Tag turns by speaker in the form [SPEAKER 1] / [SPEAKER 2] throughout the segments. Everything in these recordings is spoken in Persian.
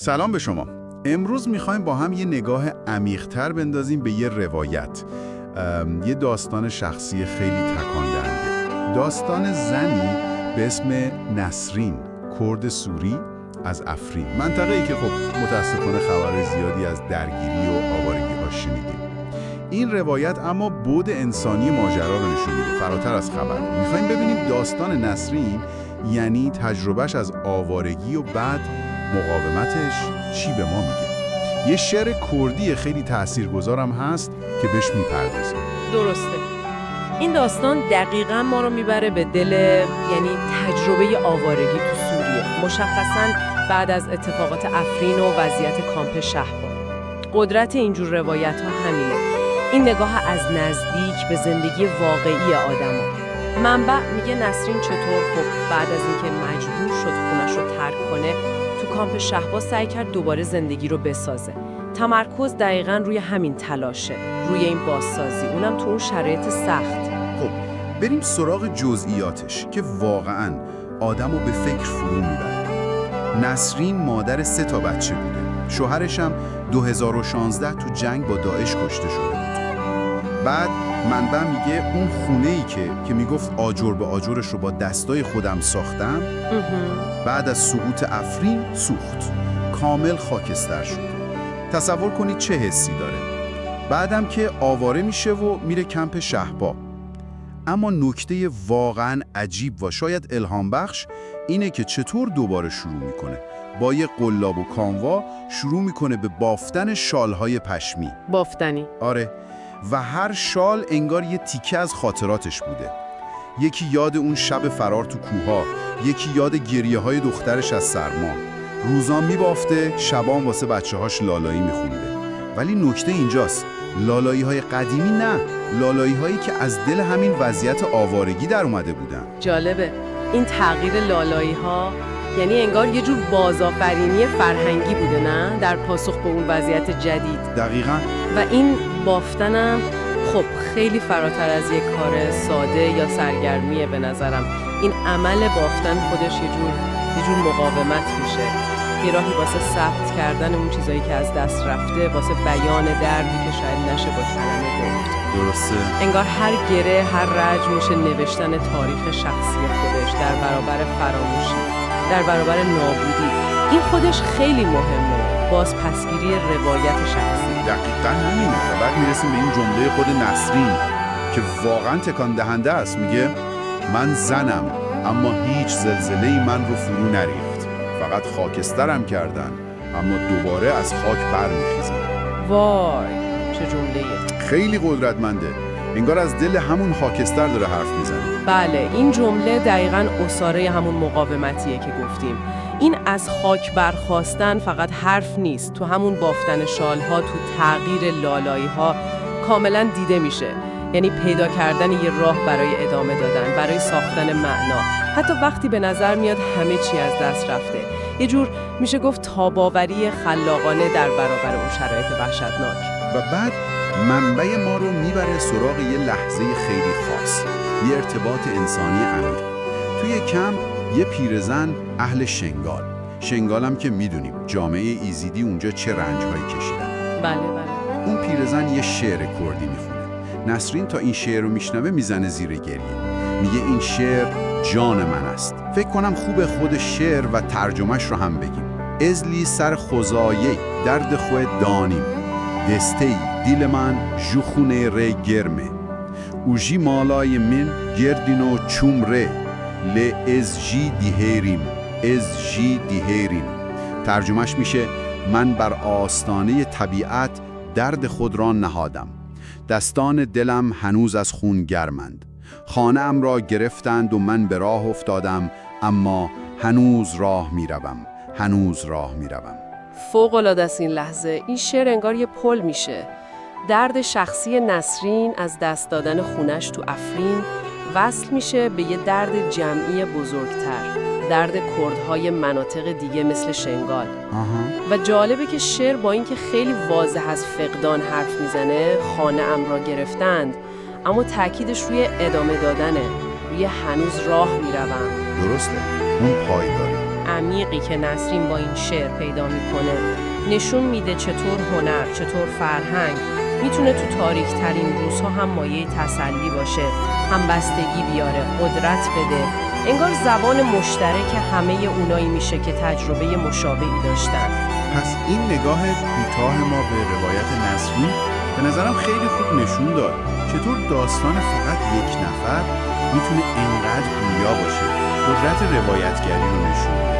[SPEAKER 1] سلام به شما. امروز میخوایم با هم یه نگاه عمیق‌تر بندازیم به یه روایت. یه داستان شخصی خیلی تکان دهنده. داستان زنی به اسم نسرین، کرد سوری از افرین. منطقه‌ای که خب متاسفانه خبر زیادی از درگیری و آوارگی‌ها شنیدیم. این روایت اما بعد انسانی ماجرا رو نشون میده، فراتر از خبر. میخوایم ببینیم داستان نسرین یعنی تجربهش از آوارگی و بعد مقاومتش چی به ما میگه. یه شعر کردی خیلی تاثیرگذارم هست که بهش میپردازیم.
[SPEAKER 2] درسته. این داستان دقیقاً ما رو میبره به دل، یعنی تجربه آوارگی تو سوریه، مشخصاً بعد از اتفاقات افرین و وضعیت کامپ شهبا. قدرت اینجور روایت ها همینه، این نگاه از نزدیک به زندگی واقعی آدما. منبع میگه نسرین چطور خب بعد از اینکه مجبور شد خونش رو ترک کنه تو کامپ شهبا سعی کرد دوباره زندگی رو بسازه. تمرکز دقیقاً روی همین تلاشه، روی این بازسازی، اونم تو اون شرایط سخت.
[SPEAKER 1] خب بریم سراغ جزئیاتش که واقعاً آدمو به فکر فرو میبره. نسرین مادر 3 بچه بوده. شوهرش هم 2016 تو جنگ با داعش کشته شده بود. بعد منبع میگه اون خونه‌ای که میگفت آجر به آجرش رو با دستای خودم ساختم، بعد از سقوط افرین سوخت، کامل خاکستر شد. تصور کنید چه حسی داره. بعدم که آواره میشه و میره کمپ شهبا. اما نکته واقعاً عجیب و شاید الهام بخش اینه که چطور دوباره شروع میکنه. با یه قلاب و کانوا شروع میکنه به بافتن شالهای پشمی.
[SPEAKER 2] بافتنی.
[SPEAKER 1] آره، و هر شال انگار یه تیکه از خاطراتش بوده. یکی یاد اون شب فرار تو کوها، یکی یاد گریه های دخترش از سرما. روزان میبافته، شبان واسه بچه‌هاش لالایی میخونده. ولی نکته اینجاست، لالایی های قدیمی نه، لالایی هایی که از دل همین وضعیت آوارگی در اومده بودن.
[SPEAKER 2] جالبه این تغییر لالایی ها، یعنی انگار یه جور بازآفرینی فرهنگی بوده نه؟ در پاسخ به اون وضعیت جدید.
[SPEAKER 1] دقیقاً.
[SPEAKER 2] و این بافتنم خب خیلی فراتر از یک کار ساده یا سرگرمیه به نظرم. این عمل بافتن خودش یه جور مقاومت میشه. یه راهی واسه ثبت کردن اون چیزایی که از دست رفته، واسه بیان دردی که شاید نشه با کلمه گفت.
[SPEAKER 1] درسته.
[SPEAKER 2] انگار هر گره، هر رج میشه نوشتن تاریخ شخصی خودش در برابر فراموشی، در برابر نابودی. این خودش خیلی مهمه، باز پسگیری روایت شخصی.
[SPEAKER 1] دقیقاً همینه. و بعد میرسیم به این جمله خود نسرین که واقعاً تکان دهنده است. میگه من زنم اما هیچ زلزله‌ای من رو فرو نریخت، فقط خاکسترم کردن اما دوباره از خاک برمیخیزم.
[SPEAKER 2] وای چه جمله‌ایه.
[SPEAKER 1] خیلی قدرتمنده. انگار از دل همون خاکستر داره حرف میزنه.
[SPEAKER 2] بله، این جمله دقیقاً اساره همون مقاومتیه که گفتیم. این از خاک برخاستن فقط حرف نیست، تو همون بافتن شالها، تو تغییر لالایی‌ها کاملاً دیده میشه. یعنی پیدا کردن یه راه برای ادامه دادن، برای ساختن معنا، حتی وقتی به نظر میاد همه چی از دست رفته. یه جور میشه گفت تاباوری خلاقانه در برابر اون شرایط وحشتناک.
[SPEAKER 1] و بعد منبع ما رو میبره سراغ یه لحظه خیلی خاص، یه ارتباط انسانی عمیق. توی کمپ یه پیرزن اهل شنگال. شنگال هم که میدونیم جامعه ایزیدی اونجا چه رنج‌هایی کشیدن.
[SPEAKER 2] بله بله.
[SPEAKER 1] اون پیرزن یه شعر کردی میخونه. نسرین تا این شعر رو میشنوه میزنه زیر گریه. میگه این شعر جان من است. فکر کنم خوب خود شعر و ترجمهش رو هم بگیم. ازلی سر خوزایه درد خود دانیم، دسته دیل من جوخونه ره گرمه، اوژی مالای من گردینو چوم ره، ل از جی دیهریم، از جی دیهریم. ترجمهش میشه من بر آستانه طبیعت درد خود را نهادم، دستان دلم هنوز از خون گرمند، خانه ام را گرفتند و من به راه افتادم، اما هنوز راه میروم، هنوز راه میروم.
[SPEAKER 2] فوق‌العاده است این لحظه. این شعر انگار یه پل میشه. درد شخصی نسرین از دست دادن خونش تو افرین وصل میشه به یه درد جمعی بزرگتر، درد کردهای مناطق دیگه مثل شنگال. و جالبه که شعر با اینکه خیلی واضح از فقدان حرف میزنه، خانه ام را گرفتند، اما تأکیدش روی ادامه دادنه، روی هنوز راه میروم.
[SPEAKER 1] درسته، اون پایداری.
[SPEAKER 2] عمیقی که نسرین با این شعر پیدا میکنه نشون میده چطور هنر، چطور فرهنگ میتونه تو تاریک ترین روزها هم مایه تسلی باشه، همبستگی بیاره، قدرت بده. انگار زبان مشترک همه اونایی میشه که تجربه مشابهی داشتن.
[SPEAKER 3] پس این نگاه کوتاه ما به روایت نسرین به نظرم خیلی خوب نشون داد چطور داستان فقط یک نفر میتونه انقدر گویا باشه، قدرت روایتگری رو نشون بده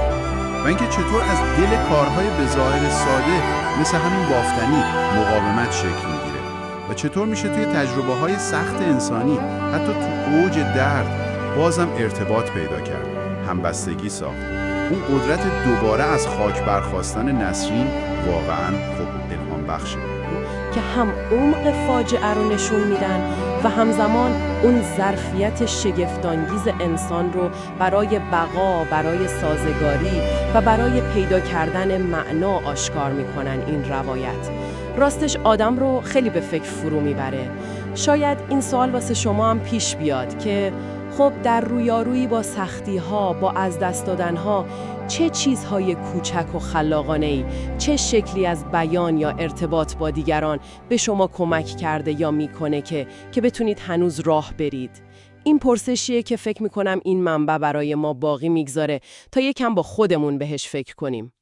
[SPEAKER 3] و اینکه چطور از دل کارهای به ظاهر ساده مثل همین بافتنی مقاومت شکل میگیره و چطور میشه توی تجربه‌های سخت انسانی حتی تو اوج درد بازم ارتباط پیدا کرد، همبستگی ساخت. اون قدرت دوباره از خاک برخاستن نسرین واقعاً خب الهام بخشه
[SPEAKER 2] که هم عمق فاجعه رو نشون میدن و همزمان اون ظرفیت شگفت‌انگیز انسان رو برای بقا، برای سازگاری و برای پیدا کردن معنا آشکار میکنن این روایت. راستش آدم رو خیلی به فکر فرو میبره. شاید این سوال واسه شما هم پیش بیاد که خب در رویارویی با سختی‌ها، با از دست دادن‌ها، چه چیزهای کوچک و خلاقانه‌ای، چه شکلی از بیان یا ارتباط با دیگران به شما کمک کرده یا میکنه که بتونید هنوز راه برید؟ این پرسشیه که فکر میکنم این منبع برای ما باقی میگذاره تا یکم با خودمون بهش فکر کنیم.